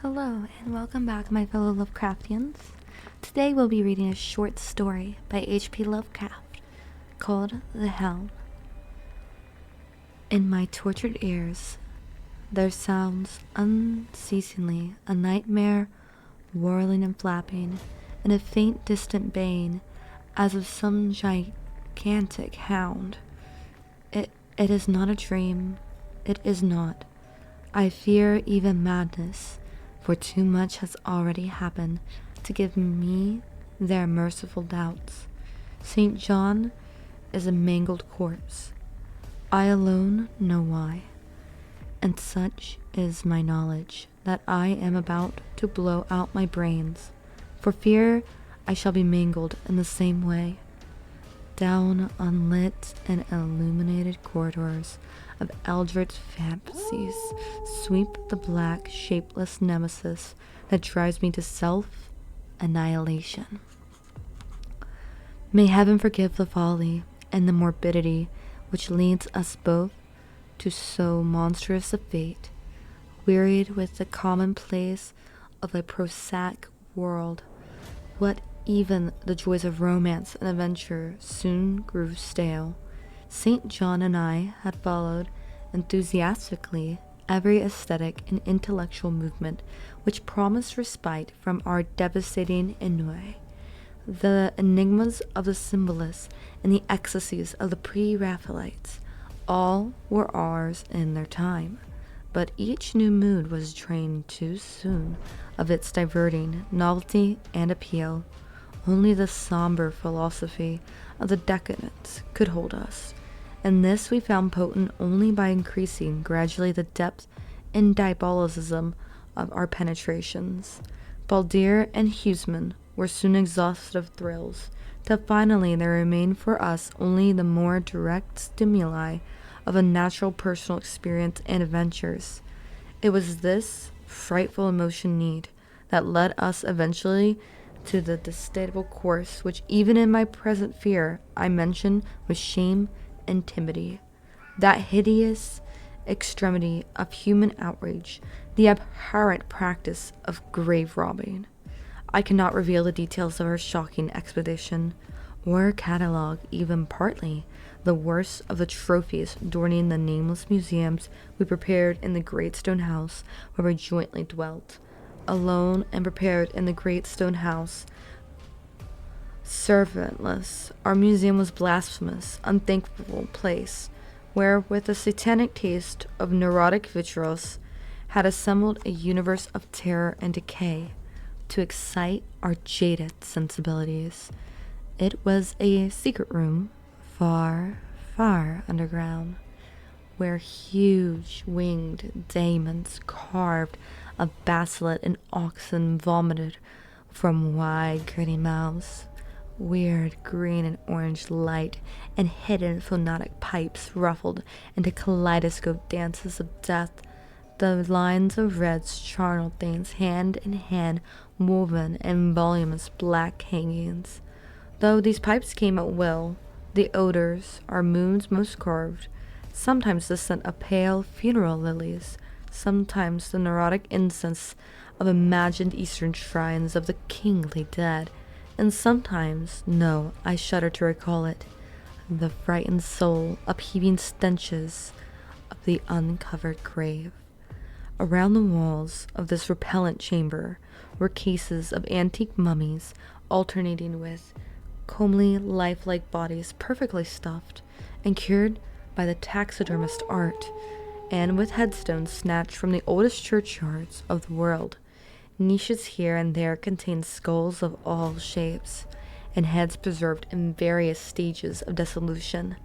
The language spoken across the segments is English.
Hello, and welcome back, my fellow Lovecraftians. Today we'll be reading a short story by HP Lovecraft called The Hound. In my tortured ears, there sounds unceasingly a nightmare whirling and flapping, and a faint distant baying as of some gigantic hound. It is not a dream. It is not. I fear even madness, for too much has already happened to give me their merciful doubts. St. John is a mangled corpse. I alone know why, and such is my knowledge that I am about to blow out my brains, for fear I shall be mangled in the same way. Down unlit and illuminated corridors of eldritch fantasies sweep the black, shapeless nemesis that drives me to self-annihilation. May heaven forgive the folly and the morbidity which leads us both to so monstrous a fate, wearied with the commonplace of a prosaic world. What even the joys of romance and adventure soon grew stale. St. John and I had followed enthusiastically every aesthetic and intellectual movement which promised respite from our devastating ennui. The enigmas of the symbolists and the ecstasies of the pre-Raphaelites, all were ours in their time, but each new mood was drained too soon of its diverting novelty and appeal. Only the somber philosophy of the decadence could hold us, and this we found potent only by increasing gradually the depth and diabolicism of our penetrations. Baldir and Huseman were soon exhausted of thrills, till finally there remained for us only the more direct stimuli of a natural personal experience and adventures. It was this frightful emotion need that led us eventually to the detestable course which even in my present fear I mention with shame and timidity, that hideous extremity of human outrage, the abhorrent practice of grave robbing. I cannot reveal the details of our shocking expedition, or catalogue even partly the worst of the trophies adorning the nameless museums we prepared in the great stone house where we jointly dwelt. Alone and prepared in the great stone house, servantless, our museum was blasphemous, unthankful place, where with a satanic taste of neurotic vitriol had assembled a universe of terror and decay to excite our jaded sensibilities. It was a secret room, far, far underground, where huge winged demons carved of basilisk and oxen vomited from wide grinning mouths. Weird green and orange light and hidden phonetic pipes ruffled into kaleidoscope dances of death. The lines of red charnel things hand in hand woven in voluminous black hangings. Though these pipes came at will, the odors, our moods most carved, sometimes the scent of pale funeral lilies, sometimes the neurotic incense of imagined eastern shrines of the kingly dead, and sometimes, no, I shudder to recall it, the frightened soul upheaving stenches of the uncovered grave. Around the walls of this repellent chamber were cases of antique mummies alternating with comely, lifelike bodies perfectly stuffed and cured by the taxidermist art, and with headstones snatched from the oldest churchyards of the world. Niches here and there contained skulls of all shapes, and heads preserved in various stages of dissolution.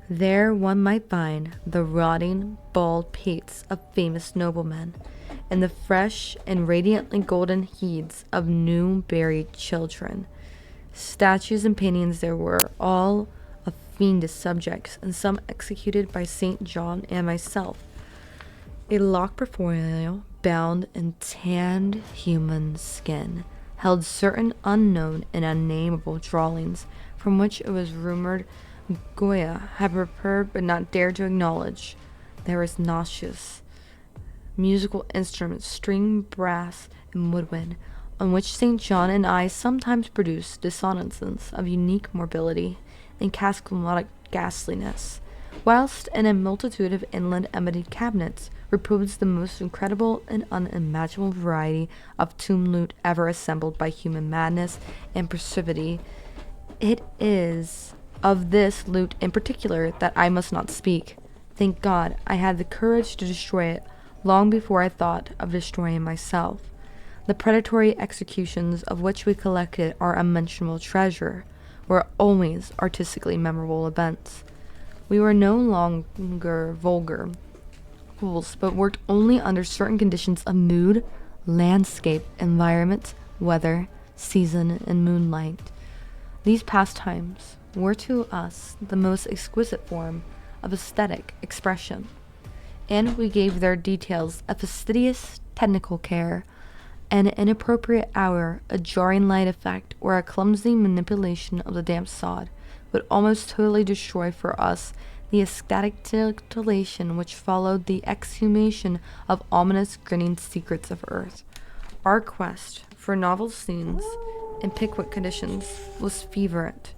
There one might find the rotting, bald pates of famous noblemen, and the fresh and radiantly golden heads of new buried children. Statues and paintings there were, all of fiendish subjects, and some executed by St. John and myself. A locked portfolio, bound in tanned human skin, held certain unknown and unnameable drawings, from which it was rumored Goya had prepared but not dared to acknowledge. There was nauseous musical instruments, string, brass, and woodwind, on which St. John and I sometimes produce dissonances of unique morbidity and cascalonic ghastliness, whilst in a multitude of inland ebony cabinets reposed the most incredible and unimaginable variety of tomb loot ever assembled by human madness and perversity. It is of this loot in particular that I must not speak. Thank God I had the courage to destroy it long before I thought of destroying myself. The predatory executions of which we collected our unmentionable treasure were always artistically memorable events. We were no longer vulgar fools, but worked only under certain conditions of mood, landscape, environment, weather, season, and moonlight. These pastimes were to us the most exquisite form of aesthetic expression, and we gave their details a fastidious technical care, an inappropriate hour, a jarring light effect, or a clumsy manipulation of the damp sod would almost totally destroy for us the ecstatic titillation which followed the exhumation of ominous grinning secrets of earth. Our quest for novel scenes and Pickwick conditions was fervent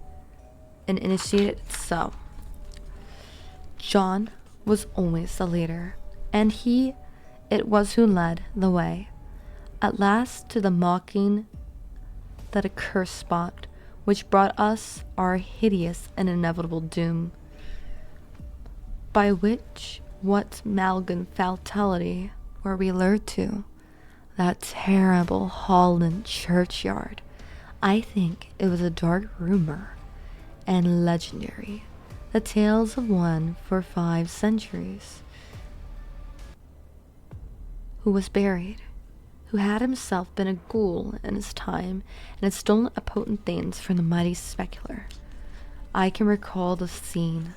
and initiated so. John was always the leader, and he it was who led the way. At last to the mocking, that accursed spot, which brought us our hideous and inevitable doom. By which, what Malgan fatality were we lured to? That terrible Holland churchyard. I think it was a dark rumor, and legendary, the tales of one for 5 centuries, who was buried, who had himself been a ghoul in his time, and had stolen a potent things from the mighty specular. I can recall the scene,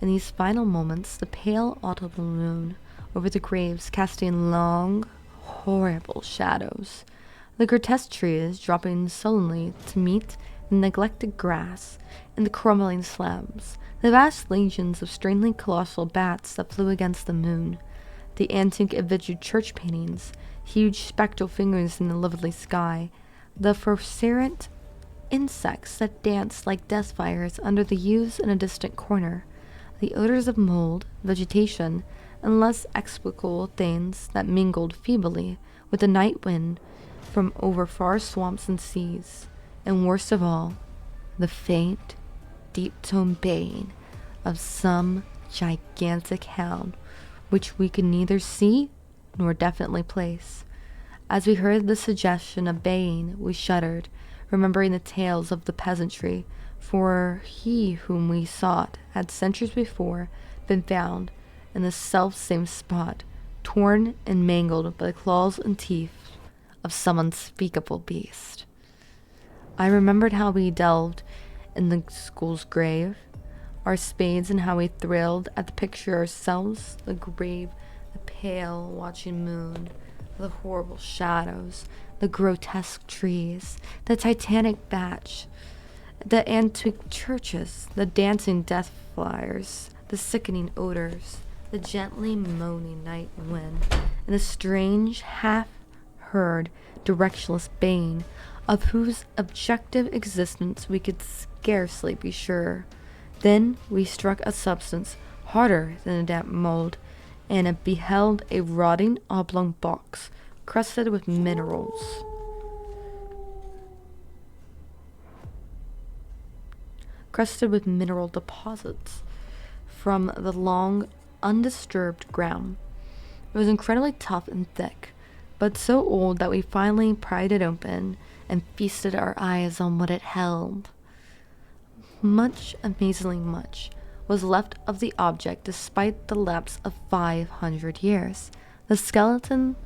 in these final moments, the pale autumnal moon over the graves casting long, horrible shadows, the grotesque trees dropping sullenly to meet the neglected grass and the crumbling slabs, the vast legions of strangely colossal bats that flew against the moon, the antique effigy church paintings, huge spectral figures in the lovely sky, the phosphorescent insects that danced like death fires under the yews in a distant corner, the odors of mold, vegetation, and less explicable things that mingled feebly with the night wind from over far swamps and seas, and worst of all, the faint, deep-toned baying of some gigantic hound, which we could neither see nor definitely place. As we heard the suggestion of baying, we shuddered, remembering the tales of the peasantry, for he whom we sought had centuries before been found in the self-same spot, torn and mangled by the claws and teeth of some unspeakable beast. I remembered how we delved in the school's grave, our spades, and how we thrilled at the picture ourselves, the grave, the pale watching moon, the horrible shadows, the grotesque trees, the titanic batch, the antique churches, the dancing death flyers, the sickening odors, the gently moaning night wind, and the strange, half-heard, directionless baying, of whose objective existence we could scarcely be sure. Then we struck a substance harder than a damp mold, and beheld a rotting oblong box crusted with minerals. Crusted with mineral deposits from the long, undisturbed ground. It was incredibly tough and thick, but so old that we finally pried it open and feasted our eyes on what it held. Much, amazingly much, was left of the object despite the lapse of 500 years. The skeleton,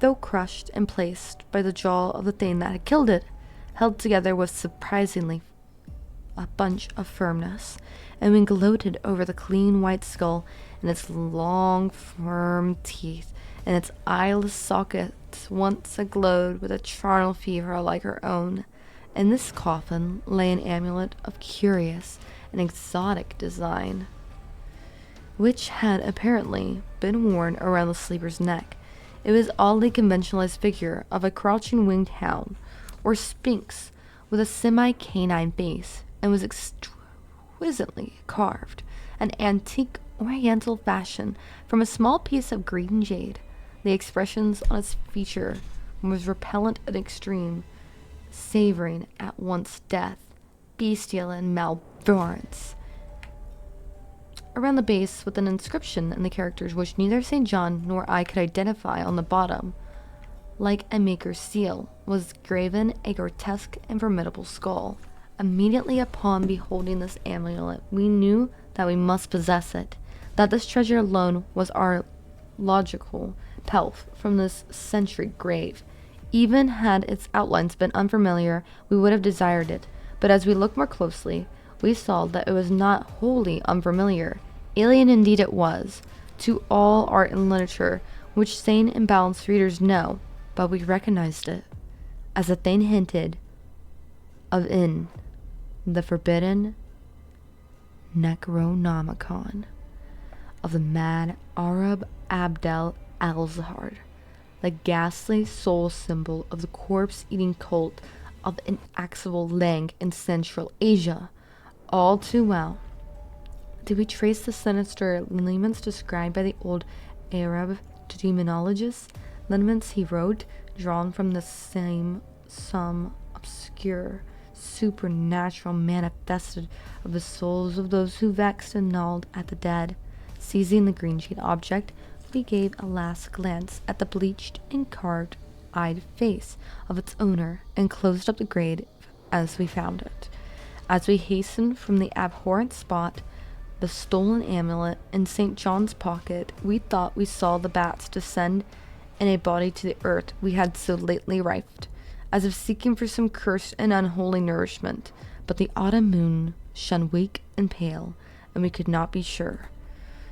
though crushed and placed by the jaw of the thing that had killed it, held together with surprisingly a bunch of firmness, and we gloated over the clean white skull and its long, firm teeth, and its eyeless sockets once aglowed with a charnel fever like our own. In this coffin lay an amulet of curious and exotic design, which had apparently been worn around the sleeper's neck, It was oddly conventionalized figure of a crouching winged hound, or sphinx, with a semi-canine base, and was exquisitely carved, an antique oriental fashion, from a small piece of green jade. The expressions on its feature was repellent and extreme, savoring at once death, bestial, and malvorance. Around the base, with an inscription in the characters which neither St. John nor I could identify on the bottom, like a maker's seal, was graven a grotesque and formidable skull. Immediately upon beholding this amulet, we knew that we must possess it, that this treasure alone was our logical pelf from this century grave. Even had its outlines been unfamiliar, we would have desired it, but as we looked more closely, we saw that it was not wholly unfamiliar. Alien indeed it was, to all art and literature, which sane and balanced readers know, but we recognized it as a thing hinted of in the forbidden Necronomicon of the mad Arab Abdel al-Zahar, the ghastly soul symbol of the corpse-eating cult of inaccessible Lang in Central Asia. All too well did we trace the sinister lineaments described by the old Arab demonologist, lineaments he wrote, drawn from the same some obscure supernatural manifested of the souls of those who vexed and gnawed at the dead. Seizing the green jade object, we gave a last glance at the bleached and carved-eyed face of its owner, and closed up the grave as we found it. As we hastened from the abhorrent spot, the stolen amulet in St. John's pocket, we thought we saw the bats descend in a body to the earth we had so lately rifed, as if seeking for some cursed and unholy nourishment. But the autumn moon shone weak and pale, and we could not be sure.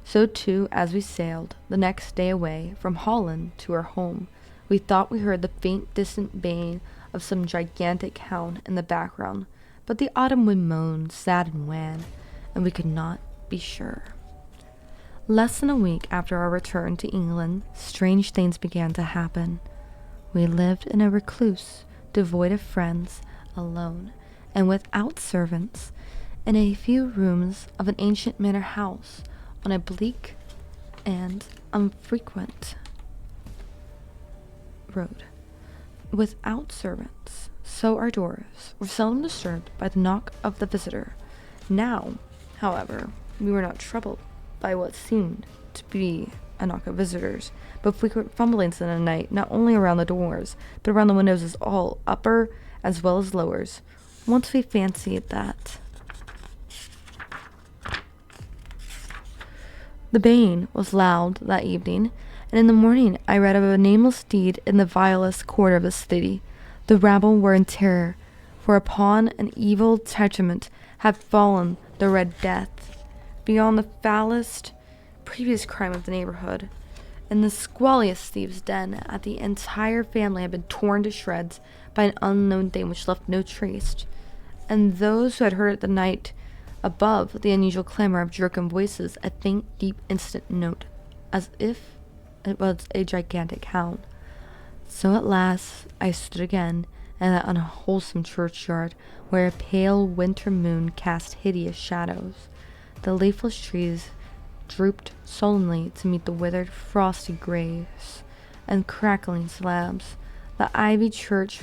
So too, as we sailed the next day away from Holland to our home, we thought we heard the faint distant baying of some gigantic hound in the background, but the autumn wind moaned sad and wan, and we could not be sure. Less than a week after our return to England, strange things began to happen. We lived in a recluse, devoid of friends, alone, and without servants, in a few rooms of an ancient manor house on a bleak and unfrequent road. Without servants, so our doors were seldom disturbed by the knock of the visitor. Now, however, we were not troubled by what seemed to be a knock of visitors, but frequent fumblings in the night, not only around the doors, but around the windows as all, upper as well as lowers. Once we fancied that the baying was loud that evening, and in the morning I read of a nameless deed in the vilest quarter of the city. The rabble were in terror, for upon an evil testament had fallen the Red Death, beyond the foulest previous crime of the neighborhood. In the squalliest thieves' den, the entire family had been torn to shreds by an unknown thing which left no trace, and those who had heard it the night above the unusual clamor of drunken voices, a faint, deep, instant note, as if it was a gigantic hound. So at last I stood again in that unwholesome churchyard, where a pale winter moon cast hideous shadows. The leafless trees drooped sullenly to meet the withered, frosty graves and crackling slabs. The ivy church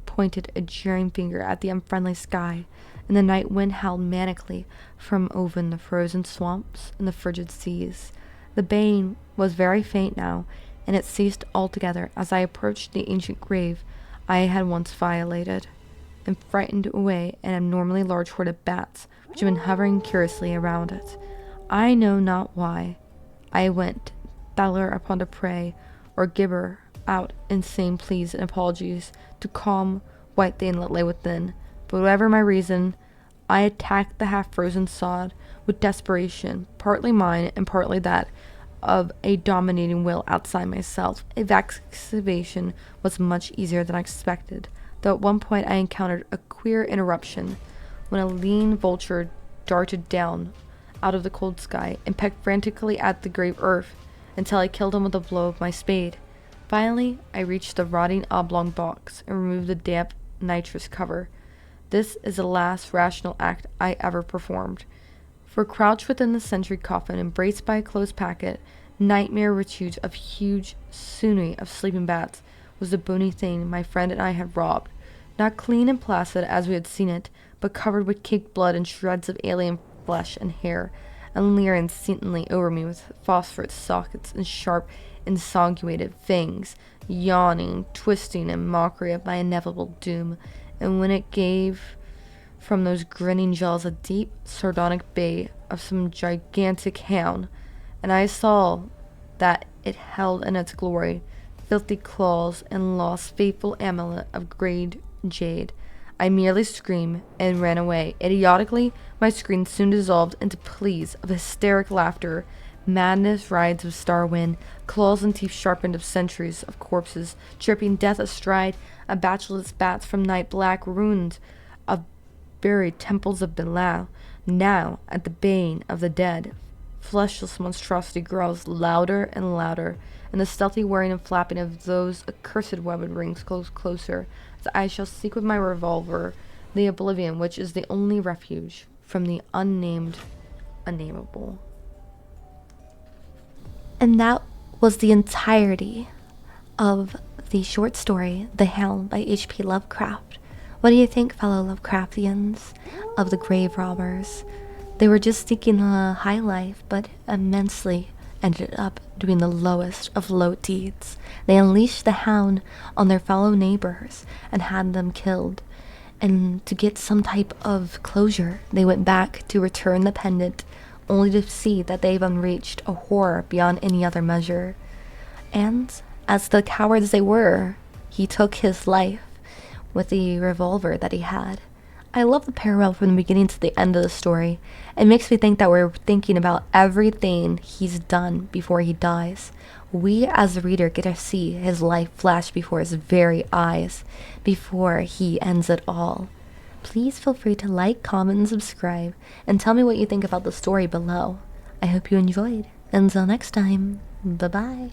pointed a jeering finger at the unfriendly sky, and the night wind howled manically from over the frozen swamps and the frigid seas. The baying was very faint now, and it ceased altogether as I approached the ancient grave I had once violated, and frightened away an abnormally large horde of bats which had been hovering curiously around it. I know not why. I went thither upon the prey, or gibber out insane pleas and apologies to calm white thing that lay within. But whatever my reason, I attacked the half-frozen sod with desperation, partly mine and partly that of a dominating will outside myself. Evacuation was much easier than I expected, though at one point I encountered a queer interruption, when a lean vulture darted down out of the cold sky and pecked frantically at the grave earth until I killed him with a blow of my spade. Finally, I reached the rotting oblong box and removed the damp nitrous cover. This is the last rational act I ever performed. For crouched within the sentry coffin, embraced by a closed packet, nightmare refuge of huge tsunami of sleeping bats, was the bony thing my friend and I had robbed. Not clean and placid as we had seen it, but covered with caked blood and shreds of alien flesh and hair, and leering instantly over me with phosphorus sockets and sharp, ensanguinated fangs, yawning, twisting in mockery of my inevitable doom. And when it gave from those grinning jaws a deep, sardonic bay of some gigantic hound, and I saw that it held in its glory filthy claws and lost faithful amulet of grayed jade, I merely screamed and ran away. Idiotically, my scream soon dissolved into pleas of hysteric laughter, madness rides of star wind, claws and teeth sharpened of centuries of corpses, tripping death astride, a bachelor's bats from night black ruins of buried temples of Belial. Now, at the baying of the dead, fleshless monstrosity grows louder and louder, and the stealthy whirring and flapping of those accursed webbed rings close closer, as I shall seek with my revolver the oblivion which is the only refuge from the unnameable. And that was the entirety of the short story, The Hound by HP Lovecraft. What do you think, fellow Lovecraftians, of the grave robbers? They were just seeking a high life, but immensely ended up doing the lowest of low deeds. They unleashed the hound on their fellow neighbors and had them killed. And to get some type of closure, they went back to return the pendant, only to see that they've unreached a horror beyond any other measure. And, as the cowards they were, he took his life with the revolver that he had. I love the parallel from the beginning to the end of the story. It makes me think that we're thinking about everything he's done before he dies. We, as the reader, get to see his life flash before his very eyes before he ends it all. Please feel free to like, comment, and subscribe, and tell me what you think about the story below. I hope you enjoyed. Until next time, bye-bye.